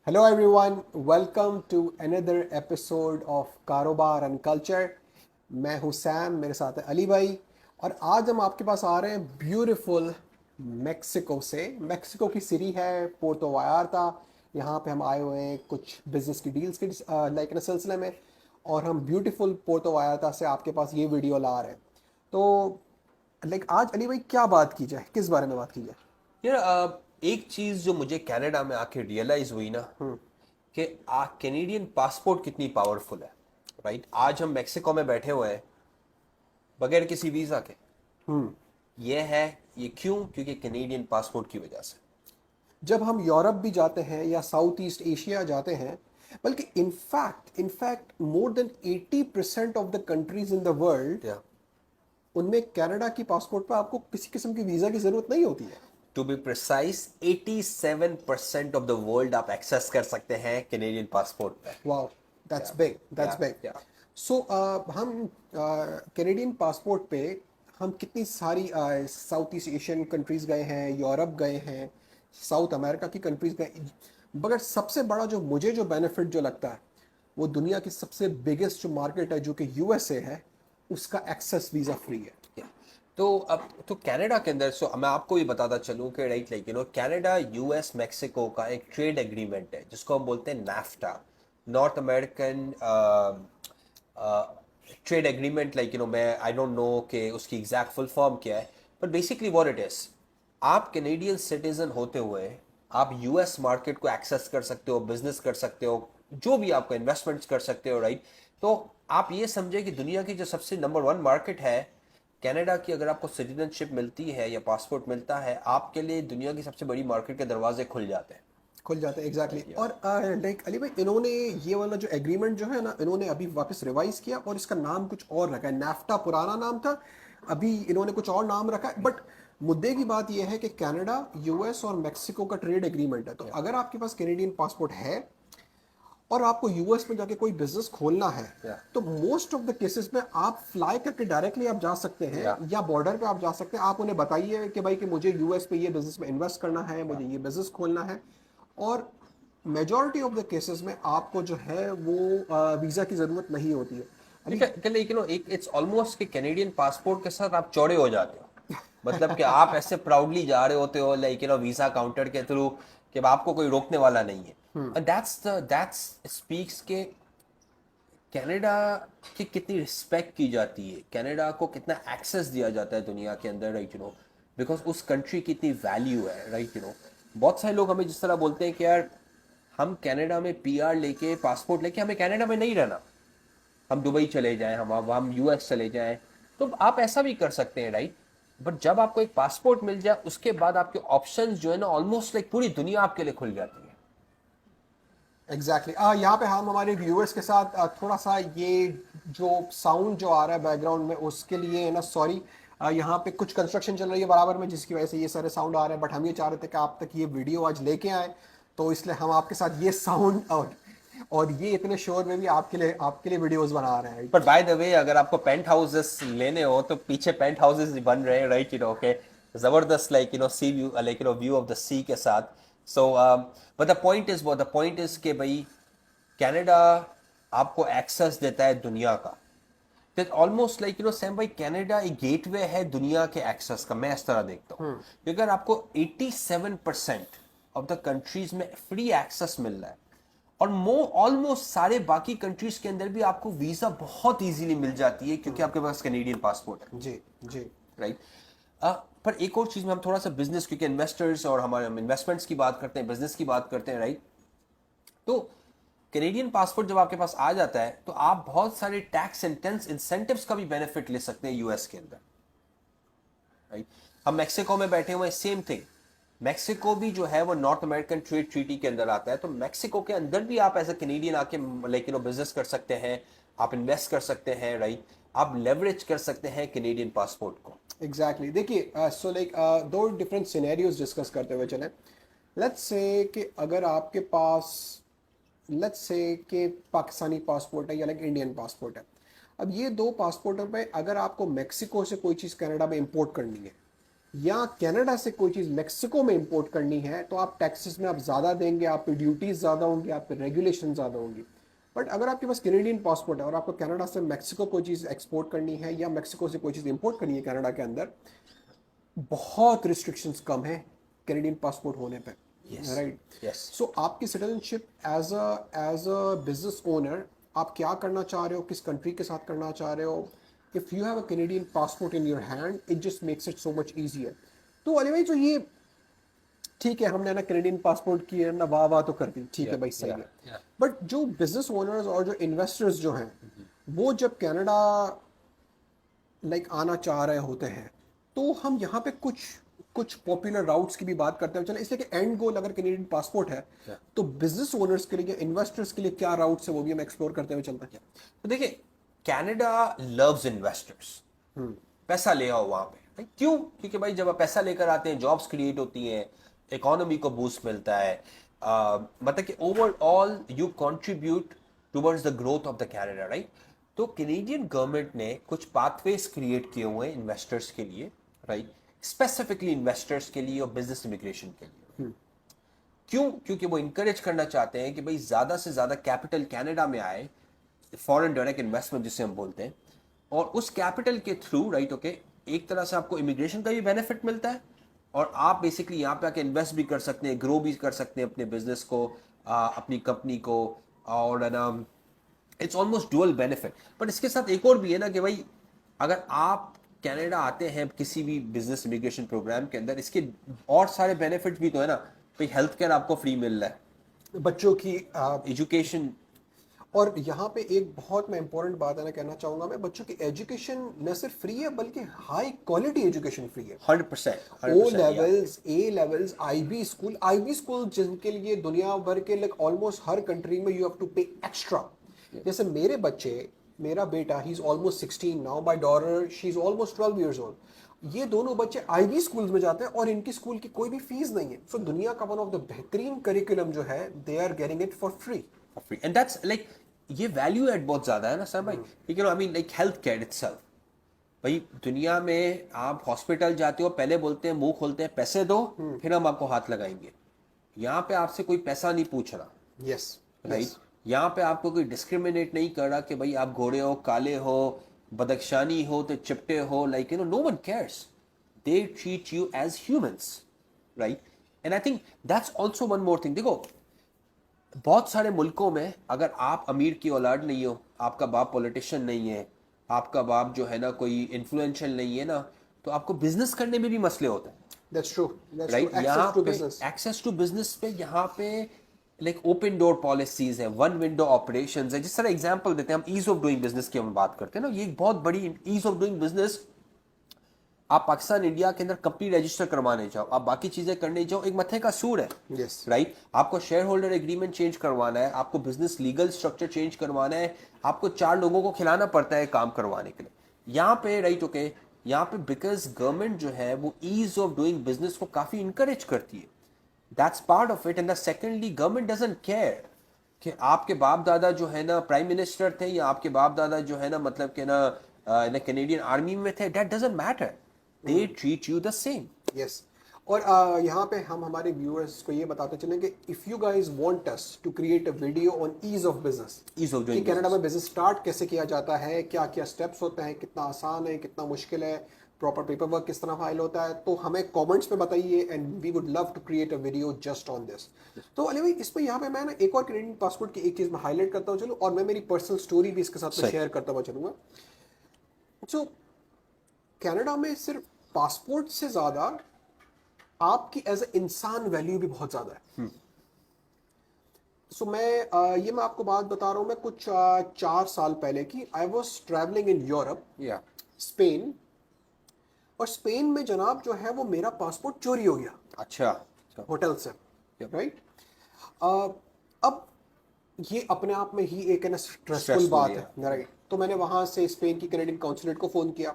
Hello everyone, welcome to another episode of कारोबार and culture. मैं हूं सैम, मेरे साथ है अली भाई। और आज हम आपके पास आ रहे हैं ब्यूटीफुल मेक्सिको से। मेक्सिको की सिटी है पोर्टो वायार्ता। यहाँ पे हम आए हुए हैं कुछ बिजनेस की डील्स के लाइक सिलसिले में। और हम ब्यूटीफुल पोर्टो वायार्ता से आपके पास ये वीडियो ला रहे हैं। तो लाइक आज अली भाई क्या बात की जाए, किस बारे में बात की जाए? एक चीज जो मुझे कनाडा में आके रियलाइज हुई ना कि कैनेडियन पासपोर्ट कितनी पावरफुल है। राइट, आज हम मेक्सिको में बैठे हुए हैं बगैर किसी वीजा के। ये है, ये क्यों? क्योंकि कैनेडियन पासपोर्ट की वजह से। जब हम यूरोप भी जाते हैं या साउथ ईस्ट एशिया जाते हैं, बल्कि in fact more than 80% of the countries in the world, या उनमें कनाडा की पासपोर्ट पर आपको किसी किस्म की वीज़ा की ज़रूरत नहीं होती है। To be precise 87% of the world आप एक्सेस कर सकते हैं कैनेडियन पासपोर्ट पे। Wow, that's yeah big, yeah that's big. Yeah so हम कैनेडियन पासपोर्ट पे हम कितनी सारी साउथ ईस्ट एशियन कंट्रीज गए हैं, यूरोप गए हैं, साउथ अमेरिका की कंट्रीज गए। मगर सबसे बड़ा जो मुझे जो बेनिफिट जो लगता है, वो दुनिया की सबसे बिगेस्ट जो मार्केट है जो कि यूएसए है, उसका एक्सेस वीज़ा फ्री है। या। तो अब तो कनाडा के अंदर मैं आपको ये बताता चलूं कि right, like Canada US Mexico का एक ट्रेड एग्रीमेंट है जिसको हम बोलते हैं NAFTA, north American trade agreement. मैं आई डोंट नो कि उसकी एग्जैक्ट फुल फॉर्म क्या है, but basically what it is, आप कैनेडियन सिटीजन होते हुए आप यूएस मार्केट को एक्सेस कर सकते हो, बिजनेस कर सकते हो, जो भी आपको इन्वेस्टमेंट्स कर सकते हो। राइट, तो आप ये समझे कि दुनिया की जो सबसे नंबर वन मार्केट है कनाडा की, अगर आपको सिटीजनशिप मिलती है या पासपोर्ट मिलता है, आपके लिए दुनिया की सबसे बड़ी मार्केट के दरवाजे खुल जाते हैं। खुल जाते हैं, एग्जैक्टली राइट, exactly। या और लाइक अली भाई, इन्होंने ये वाला जो एग्रीमेंट जो है ना, इन्होंने अभी वापस रिवाइज किया और इसका नाम कुछ और रखा है। नाफ्टा पुराना नाम था, अभी इन्होंने कुछ और नाम रखा है। बट मुद्दे की बात यह है कि कनाडा, यूएस और मेक्सिको का ट्रेड एग्रीमेंट है। तो अगर आपके पास कैनेडियन पासपोर्ट है और आपको यूएस में जाके कोई बिजनेस खोलना है, या तो मोस्ट ऑफ द केसेस में आप फ्लाई करके डायरेक्टली आप जा सकते हैं, या या बॉर्डर पे आप जा सकते हैं। आप उन्हें बताइए कि भाई कि मुझे यूएस पे ये बिजनेस में इन्वेस्ट करना है, मुझे ये बिजनेस खोलना है। और मेजॉरिटी ऑफ द केसेस में आपको जो है वो वीज़ा की ज़रूरत नहीं होती है अली। लेकिन एक इट्स ऑलमोस्ट कि कैनेडियन पासपोर्ट के साथ आप चौड़े हो जाते हो। मतलब कि आप ऐसे प्राउडली जा रहे होते हो वीजा काउंटर के थ्रू, कि आपको कोई रोकने वाला नहीं है। एंड दैट्स स्पीक्स के कनाडा की कितनी रिस्पेक्ट की जाती है, कनाडा को कितना एक्सेस दिया जाता है दुनिया के अंदर। राइट, बिकॉज उस कंट्री की इतनी वैल्यू है। राइट, बहुत सारे लोग हमें जिस तरह बोलते हैं कि यार हम कनाडा में पीआर लेके, पासपोर्ट लेके हमें कनाडा में नहीं रहना, हम दुबई चले जाएं, हम यूएस चले जाएं, तो आप ऐसा भी कर सकते हैं। राइट, बट जब आपको एक पासपोर्ट मिल जाए उसके बाद आपके ऑप्शंस जो है ना, ऑलमोस्ट लाइक पूरी दुनिया आपके लिए खुल जाती है। Exactly exactly। यहाँ पे हम हमारे व्यूअर्स के साथ थोड़ा सा ये जो साउंड जो आ रहा है बैकग्राउंड में, उसके लिए है ना सॉरी। यहाँ पे कुछ कंस्ट्रक्शन चल रही है बराबर में, जिसकी वजह से ये सारे साउंड आ रहे हैं। बट हम ये चाह रहे थे कि आप तक ये वीडियो आज लेके आए, तो इसलिए हम आपके साथ ये साउंड और ये इतने शोर में भी आपके लिए वीडियोस बना रहे हैं। पर बाय द वे, अगर आपको पेंट हाउसेस लेने हो तो पीछे पेंट हाउसेस बन रहे हैं। राइट, ओके, जबरदस्त sea view, view of the sea के साथ। So but the point is कि भाई कनाडा आपको एक्सेस देता है दुनिया का। तो ऑलमोस्ट सैम भाई, कनाडा एक गेटवे है दुनिया के एक्सेस का, मैं इस तरह देखता हूँ। क्योंकि अगर आपको 87% ऑफ द कंट्रीज में फ्री एक्सेस मिल रहा है, और ऑलमोस्ट सारे बाकी कंट्रीज के अंदर भी आपको वीजा बहुत इजीली मिल जाती है क्योंकि आपके पास कैनेडियन पासपोर्ट है। जी जी। राइट, पर एक और चीज में हम थोड़ा सा बिजनेस, क्योंकि इन्वेस्टर्स और हमारे इन्वेस्टमेंट्स की बात करते हैं, बिजनेस की बात करते हैं। राइट, तो कैनेडियन पासपोर्ट जब आपके पास आ जाता है तो आप बहुत सारे टैक्स इंसेंटिव्स का भी बेनिफिट ले सकते हैं यूएस के अंदर। राइट, हम मैक्सिको में बैठे हुए, सेम थिंग। मैक्सिको भी जो है वो नॉर्थ अमेरिकन ट्रेड ट्रीटी के अंदर आता है, तो मैक्सिको के अंदर भी आप एज ए कैनेडियन आके बिजनेस कर सकते हैं, आप इन्वेस्ट कर सकते हैं। राइट, आप लेवरेज कर सकते हैं कैनेडियन पासपोर्ट को। एग्जैक्टली, देखिए सो लाइक दो डिफरेंट सिनेरियोज डिस्कस करते हुए चलें। लेट्स से कि अगर आपके पास, लेट्स से कि पाकिस्तानी पासपोर्ट है या लाइक इंडियन पासपोर्ट है। अब ये दो पासपोर्टों पे अगर आपको मेक्सिको से कोई चीज़ कनाडा में इंपोर्ट करनी है, या कनाडा से कोई चीज़ मेक्सिको में इंपोर्ट करनी है तो आप टैक्सेस में आप ज़्यादा देंगे, आप पे ड्यूटीज़ ज़्यादा होंगी, आप पे रेगुलेशन ज़्यादा होंगी। बट अगर आपके पास कैनेडियन पासपोर्ट है और आपको कनाडा से मेक्सिको कोई चीज़ एक्सपोर्ट करनी है या मेक्सिको से कोई चीज़ इंपोर्ट करनी है कनाडा के अंदर, बहुत रिस्ट्रिक्शंस कम है कैनेडियन पासपोर्ट होने पे, Yes. राइट। Yes. सो आपकी citizenship as a business owner, आप क्या करना चाह रहे हो, किस कंट्री के साथ करना चाह रहे हो, if you have a Canadian passport in your hand, it just makes it so much easier. तो अली भाई, तो ये ठीक है, हमने ना कैनेडियन पासपोर्ट की है ना, वाह वाह तो कर दी, ठीक है Yeah, भाई, सही yeah, है। yeah. बट जो बिजनेस ओनर्स और जो इन्वेस्टर्स जो हैं, वो जब कनाडा आना चाह रहे होते हैं, तो हम यहाँ पे कुछ कुछ पॉपुलर राउट्स की भी बात करते हैं चले, इसलिए कि एंड गोल अगर कैनेडियन पासपोर्ट है Yeah. तो बिजनेस ओनर्स के लिए, इन्वेस्टर्स के लिए क्या राउट्स है वो भी हम एक्सप्लोर करते हुए चलते हैं। तो देखिए, कनाडा लव्स इन्वेस्टर्स। पैसा ले आओ वहां पे, भाई क्यों? क्योंकि भाई जब आप पैसा लेकर आते हैं, जॉब्स क्रिएट होती हैं, इकोनॉमी को बूस्ट मिलता है, मतलब कि overall you contribute towards the growth of the Canada, right? तो कैनेडियन गवर्नमेंट ने कुछ पाथवेज क्रिएट किए हुए हैं इन्वेस्टर्स के लिए, राइट? स्पेसिफिकली इन्वेस्टर्स के लिए और बिजनेस इमिग्रेशन के लिए। क्यों? क्योंकि वो इंकरेज करना चाहते हैं कि भाई ज्यादा से ज्यादा कैपिटल कनाडा में आए, फॉरेन डायरेक्ट इन्वेस्टमेंट जिसे हम बोलते हैं, और उस कैपिटल के थ्रू, राइट, ओके, एक तरह से आपको इमिग्रेशन का भी बेनिफिट मिलता है और आप बेसिकली यहाँ पे आके इन्वेस्ट भी कर सकते हैं, ग्रो भी कर सकते हैं अपने बिजनेस को, अपनी कंपनी को, और ना it's almost dual benefit. But इसके साथ एक और भी है ना कि भाई अगर आप कनाडा आते हैं किसी भी बिजनेस इमिग्रेशन प्रोग्राम के अंदर, इसके और सारे बेनिफिट भी तो है ना। भाई हेल्थ केयर आपको फ्री मिल रहा है, बच्चों की एजुकेशन। और यहाँ पे एक बहुत मैं इंपॉर्टेंट बात है ना कहना चाहूँगा मैं, बच्चों की एजुकेशन न सिर्फ फ्री है बल्कि हाई क्वालिटी एजुकेशन फ्री है। 100%, ओ 100%, yeah. Levels, A levels, IB school जिनके लिए दुनिया भर के ऑलमोस्ट हर कंट्री में यू हैव टू पे एक्स्ट्रा। जैसे मेरे बच्चे, मेरा बेटा he is almost 16 now, my daughter she is almost 12 years old, ये दोनों बच्चे आईबी स्कूल्स में जाते हैं और इनकी स्कूल की कोई भी फीस नहीं है। सो दुनिया का वन ऑफ द बेहतरीन करिकुलम जो है, they are getting it for free. Free. And that's like, ये वैल्यू एड बहुत ज्यादा है ना सर भाई, you know, I mean like health care itself. भाई दुनिया में आप हॉस्पिटल जाते हो, पहले बोलते हैं, मुंह खोलते हैं, पैसे दो फिर हम आपको हाथ लगाएंगे। यहाँ पे आपसे कोई पैसा नहीं पूछ रहा, यस, राइट? यहाँ पे आपको कोई डिस्क्रिमिनेट नहीं कर रहा कि भाई आप गोरे हो, काले हो, बदख्शानी हो, तो चिपटे हो, like you know, no one cares. They treat you as humans, right? And I think that's also one more thing. देखो, बहुत सारे मुल्कों में अगर आप अमीर की औलाद नहीं हो, आपका बाप पॉलिटिशियन नहीं है, आपका बाप जो है ना कोई इन्फ्लुएंशियल नहीं है ना, तो आपको बिजनेस करने में भी मसले होते हैं, that's true, that's right? True. यहाँ एक्सेस टू पे बिजनेस, एक्सेस टू बिजनेस पे, यहाँ पे लाइक ओपन डोर पॉलिसीज है, वन विंडो ऑपरेशंस है। जिस तरह एग्जांपल देते हैं हम, ईज ऑफ डूइंग बिजनेस की हम बात करते हैं ना, ये एक बहुत बड़ी ईज ऑफ डूइंग बिजनेस। आप पाकिस्तान इंडिया के अंदर कंपनी रजिस्टर करवाने जाओ, आप बाकी चीजें करने जाओ, एक मथे का सूर है, यस, राइट? आपको शेयर होल्डर एग्रीमेंट चेंज करवाना है, आपको बिजनेस लीगल स्ट्रक्चर चेंज करवाना है, आपको 4 लोगों को खिलाना पड़ता है काम करवाने के लिए यहाँ पे, राइट, ओके। यहाँ पे बिकॉज गवर्नमेंट जो है वो ईज ऑफ डूइंग बिजनेस को काफी इंकरेज करती है, that's part of it. And secondly, government doesn't care कि आपके बाप दादा जो है ना प्राइम मिनिस्टर थे, या आपके बाप दादा जो है ना मतलब कि ना कैनेडियन आर्मी में थे, that doesn't matter, they treat you the same. Yes. और यहाँ पे हम हमारे व्यूअर्स को ये बताते चलें कि if you guys want us to create a video on ease of business, ease of कि डूइंग कनाडा में बिजनेस स्टार्ट कैसे किया जाता है, क्या क्या स्टेप्स होते हैं, कितना आसान है, कितना मुश्किल है, प्रॉपर पेपर वर्क किस तरह फाइल होता है, तो हमें कमेंट्स में बताइए and we would love to create a video just on this. तो अली भाई, इस पर यहाँ पे मैं ना एक और कैनेडियन पासपोर्ट की एक चीज़ मैं हाईलाइट करता हूँ, चलो, और मैं मेरी पर्सनल स्टोरी भी इसके साथ शेयर करता हुआ चलूँगा। सो कनाडा में सिर्फ पासपोर्ट से ज़्यादा आपकी एज ए इंसान वैल्यू भी बहुत ज़्यादा है। सो मैं आपको बात बता रहा हूँ, मैं कुछ 4 साल पहले की, I was travelling in Europe, या स्पेन, और स्पेन में जनाब जो है वो मेरा पासपोर्ट चोरी हो गया अच्छा, होटल से, राइट। अब ये अपने आप में ही एक है ना स्ट्रेसफुल Stressful, बात yeah. है, राइट। तो मैंने वहाँ से स्पेन की कैनेडियन काउंसुलेट को फ़ोन किया।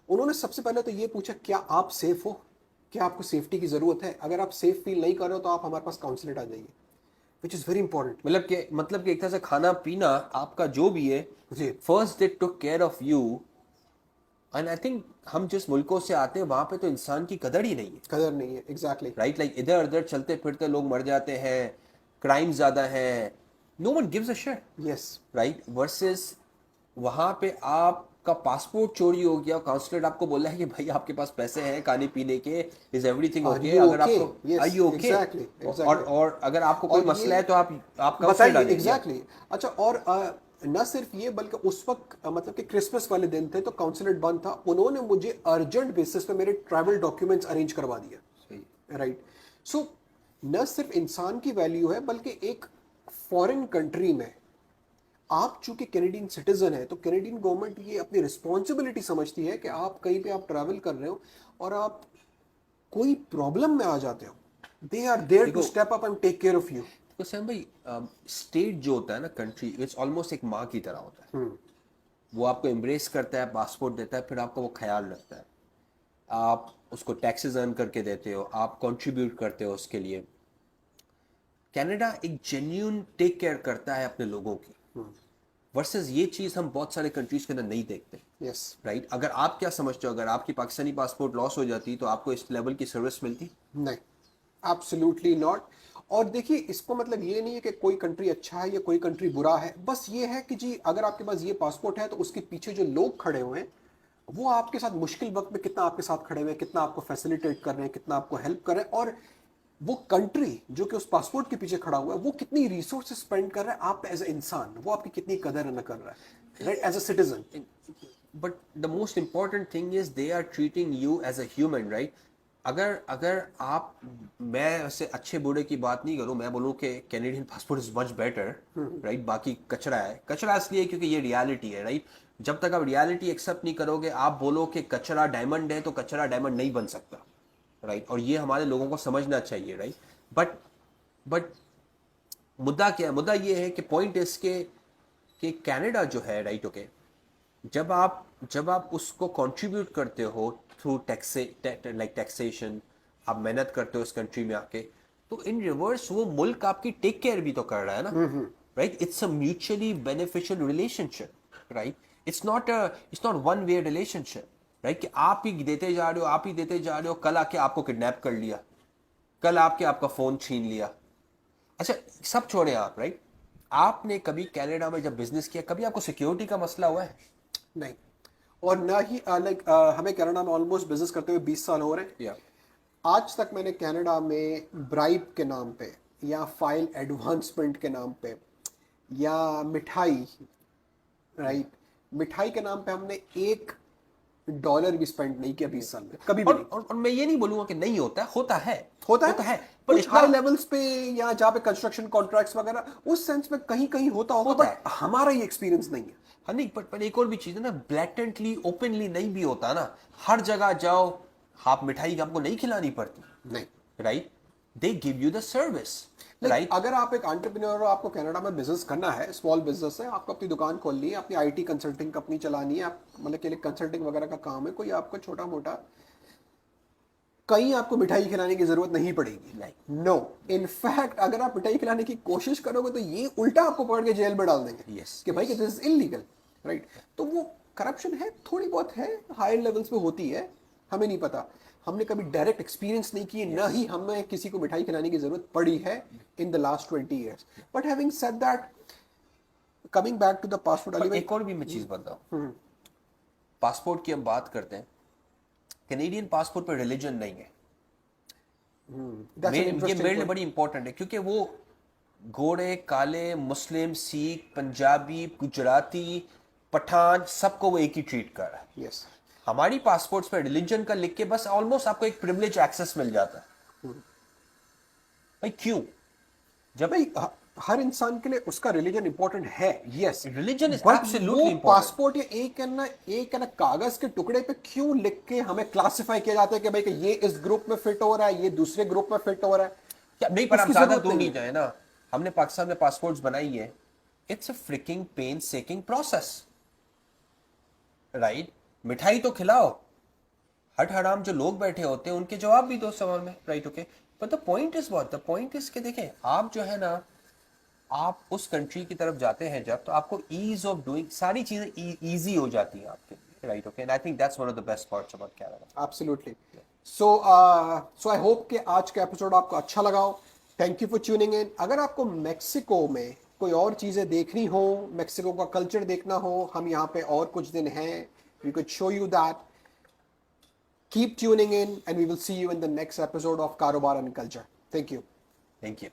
उन्होंने सबसे पहले तो ये पूछा, क्या आप सेफ हो, क्या आपको सेफ्टी की ज़रूरत है, अगर आप सेफ फील नहीं कर रहे हो तो आप हमारे पास काउंसुलेट आ जाइए, विच इज़ वेरी इंपॉर्टेंट। मतलब कि एक तरह से खाना पीना आपका जो भी है, जी, first they took care of you and I think हम जिस मुल्कों से आते हैं वहां पे तो इंसान की कदर ही नहीं है, कदर नहीं है, एग्जैक्टली। राइट? लाइक इधर उधर चलते फिरते लोग मर जाते हैं, क्राइम ज्यादा है, no one gives a shit, yes. Right? Versus वहां पे आपका पासपोर्ट चोरी हो गया, काउंसलर आपको बोला है कि भाई आपके पास पैसे हैं खाने पीने के, is everything are okay? You अगर ओके? आपको are yes, you okay, exactly और एग्जैक्टली। और अगर आपको कोई और मसला ये है तो आप काउंसलर बताइए, डालेंगे। एग्जैक्टली। अच्छा, और न सिर्फ ये बल्कि उस वक्त मतलब कि क्रिसमस वाले दिन थे तो काउंसलेट बंद था, उन्होंने मुझे अर्जेंट बेसिस पे मेरे ट्रैवल डॉक्यूमेंट्स अरेंज करवा दिया। सही। राइट। सो न सिर्फ इंसान की वैल्यू है बल्कि एक फॉरेन कंट्री में आप चूंकि कैनेडियन सिटीजन है तो कैनेडियन गवर्नमेंट ये अपनी रिस्पॉन्सिबिलिटी समझती है कि आप कहीं पे आप ट्रैवल कर रहे हो और आप कोई प्रॉब्लम में आ जाते हो, दे आर देयर टू देखो step up and take care of you. तो सैम भाई, स्टेट जो होता है ना, कंट्री, इट्स ऑलमोस्ट एक माँ की तरह होता है। वो आपको एम्ब्रेस करता है, पासपोर्ट देता है, फिर आपका वो ख्याल रखता है, आप उसको टैक्सेस अर्न करके देते हो, आप कंट्रीब्यूट करते हो उसके लिए। कनाडा एक जेन्यून टेक केयर करता है अपने लोगों की, वर्सेस ये चीज़ हम बहुत सारे कंट्रीज के अंदर नहीं देखते, यस। राइट? अगर आप क्या समझते हो, अगर आपकी पाकिस्तानी पासपोर्ट लॉस हो जाती तो आपको इस लेवल की सर्विस मिलती? नहीं, एब्सोल्युटली नॉट। और देखिए, इसको मतलब ये नहीं है कि कोई कंट्री अच्छा है या कोई कंट्री बुरा है, बस ये है कि जी अगर आपके पास ये पासपोर्ट है तो उसके पीछे जो लोग खड़े हुए हैं वो आपके साथ मुश्किल वक्त में कितना आपके साथ खड़े हुए हैं, कितना आपको फैसिलिटेट कर रहे हैं, कितना आपको हेल्प कर रहे हैं, और वो कंट्री जो कि उस पासपोर्ट के पीछे खड़ा हुआ है वो कितनी रिसोर्सेज स्पेंड कर रहा है आप एज ए इंसान, वो आपकी कितनी कदर न कर रहा है, right, as a citizen. But the most important thing is they are treating you as a human, right? अगर अगर आप, मैं ऐसे अच्छे बुरे की बात नहीं करूं, मैं बोलूं कि Canadian passport is much better, right? बाकी कचरा है, कचरा इसलिए क्योंकि ये रियलिटी है, राइट? जब तक आप रियलिटी एक्सेप्ट नहीं करोगे, आप बोलो कि कचरा डायमंड है, तो कचरा डायमंड नहीं बन सकता, राइट? और ये हमारे लोगों को समझना चाहिए, राइट? बट मुद्दा क्या है? मुद्दा ये है कि पॉइंट इसके कि कनाडा जो है, राइट, ओके, जब आप उसको कंट्रीब्यूट करते हो थ्रू टैक्सेशन, आप मेहनत करते हो इस कंट्री में आके, तो इन रिवर्स वो मुल्क आपकी टेक केयर भी तो कर रहा है ना, right? It's a mutually beneficial relationship, right? It's not one way relationship, right? कि आप ही देते जा रहे हो, आप ही देते जा रहे हो, कल आके आपको किडनैप कर लिया, कल आपके आपका फोन छीन लिया। अच्छा, सब छोड़े आप, राइट? आपने कभी कनाडा में जब बिजनेस किया, कभी आपको सिक्योरिटी का मसला हुआ है? नहीं। और ना ही लाइक हमें कनाडा में ऑलमोस्ट बिजनेस करते हुए 20 साल हो रहे हैं। या आज तक मैंने कनाडा में ब्राइब के नाम पे या फाइल एडवांसमेंट के नाम पे या मिठाई, राइट, मिठाई के नाम पे हमने $1 भी स्पेंड नहीं किया 20 साल में, कभी भी नहीं। और मैं ये नहीं बोलूंगा कि नहीं होता है, होता है, होता होता है है, पर कुछ इतना हाई लेवल्स पे या जहाँ पे कंस्ट्रक्शन कॉन्ट्रैक्ट्स वगैरह उस सेंस में कहीं कहीं होता होगा, होता बट हमारा ये एक्सपीरियंस नहीं है। हाँ नहीं, पर एक और भी चीज है ना, ब्लैटेंटली ओपनली नहीं भी होता ना, हर जगह जाओ, आप मिठाई आपको नहीं खिलानी पड़ती, नहीं। Right? They give you the service, like right? अगर आप एक एंटरप्रेन्योर हो, आपको कनाडा में बिजनेस करना है, स्मॉल बिजनेस है, आपको अपनी दुकान खोलनी है, अपनी आईटी कंसल्टिंग कंपनी चलानी है, आप मतलब के लिए कंसल्टिंग वगैरह का काम है, कोई आपको छोटा मोटा, कहीं आपको मिठाई खिलाने की जरूरत नहीं पड़ेगी। नहीं। नो, इनफैक्ट अगर आप मिठाई खिलाने की कोशिश करोगे तो ये उल्टा आपको पकड़ के जेल में डाल देंगे। Yes, कि भाई कि दिस इज इलीगल, राइट? तो वो करप्शन है, थोड़ी बहुत है, हायर लेवल्स पे होती है, हमें नहीं पता, हमने कभी डायरेक्ट एक्सपीरियंस नहीं किए, ना ही हमें किसी को मिठाई खिलाने की जरूरत पड़ी है in the last 20 years. But having said that, coming back to the passport, Ali पर भाई। एक और भी मैं चीज बताऊं, पासपोर्ट की हम बात करते हैं, कैनेडियन पासपोर्ट पर रिलीजन नहीं है। That's an ये interesting मेरे लिए point. बड़ी इंपॉर्टेंट है, क्योंकि वो गोरे काले मुस्लिम सिख पंजाबी गुजराती पठान सबको वो एक ही ट्रीट कर रहा है। Yes. हमारी पासपोर्ट्स पे रिलीजन का लिख के बस ऑलमोस्ट आपको एक प्रिविलेज एक्सेस मिल जाता है। भाई क्यों? जब भाई हर इंसान के लिए उसका रिलीजन इंपॉर्टेंट है, yes, religion is but absolutely वो इंपॉर्टेंट। पासपोर्ट या एक है ना कागज के टुकड़े पे क्यों लिख के हमें क्लासिफाई किया जाता है कि भाई कि ये इस ग्रुप में फिट हो रहा है, ये दूसरे ग्रुप में फिट हो रहा है? क्या नहीं, पर हम उसकी ज्यादा जरूरत दूर नहीं है। जाए ना, हमने पाकिस्तान में पासपोर्ट्स बनाई है, it's a freaking pain seeking process, right? मिठाई तो खिलाओ, हट हराम जो लोग बैठे होते हैं उनके जवाब भी दो सवाल में, right? Okay, but the point is what, the point is कि देखें, आप जो है ना, आप उस कंट्री की तरफ जाते हैं जब, तो आपको ईज ऑफ डूइंग सारी चीजें इजी हो जाती हैं आपके लिए, Right, okay. And I think that's one of the best parts about Canada. Absolutely. So I hope कि आज का एपिसोड आपको अच्छा लगा हो. Thank you for tuning in. अगर आपको मेक्सिको में कोई और चीज़ें देखनी हो, मेक्सिको का कल्चर देखना हो, हम यहाँ पे और कुछ दिन हैं, we could show you that. Keep tuning in and we will see you in the next episode of Karobar and Culture. Thank you. Thank you.